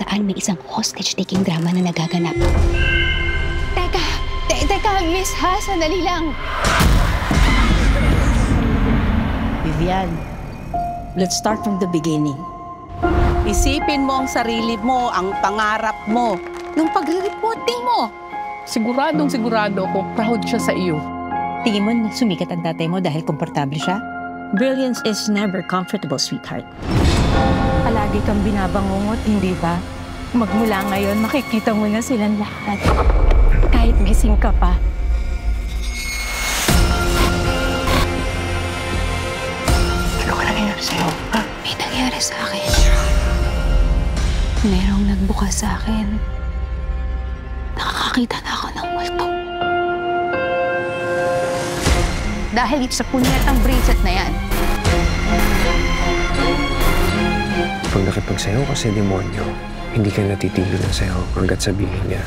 saan may isang hostage-taking drama na nagaganap. Teka, Miss ha, sandali lang. Vivian, let's start from the beginning. Isipin mo ang sarili mo, ang pangarap mo, nung pag-reporting mo. Siguradong-sigurado ako, proud siya sa iyo. Tingin mo sumikat ang tatay mo dahil komportable siya? Brilliance is never comfortable, sweetheart. Palagi kang binabangungot, hindi ba? Magmula ngayon, makikita mo na silang lahat. Kahit gising ka pa. Ano ka nangyayari sa'yo? Ha? May nangyari sa akin. Merong nagbukas sa akin. Nakakakita na ako ng multo. Dahil sa punyetang bracelet na yan. Pag nakipagsayaw ka sa demonyo, hindi ka natitigil na sayaw hanggat sabihin niya.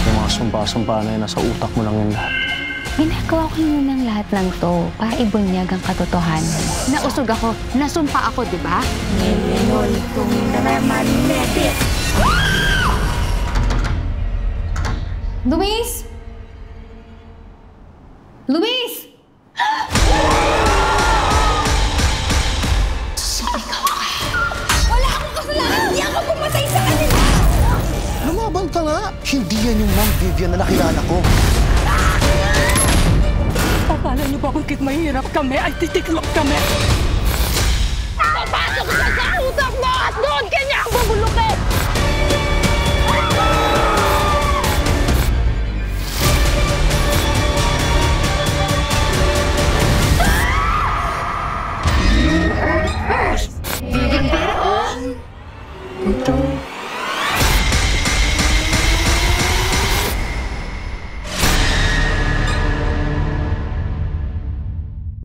Yung mga sumpa-sumpa na yun, nasa utak mo lang yung lahat. Ginagawa ko yun ng lahat ng to para ibunyag ang katotohanan. Nausog ako, nasumpa ako, di ba? Luis! Luis! Wala akong kasalanan! Hindi ako pumatay sa kanila! Lumaban ka nga! Hindi yan yung Ma'am Vivian na nakilala ko. Akala niyo ba bakit mahirap kami ay titiklop kami?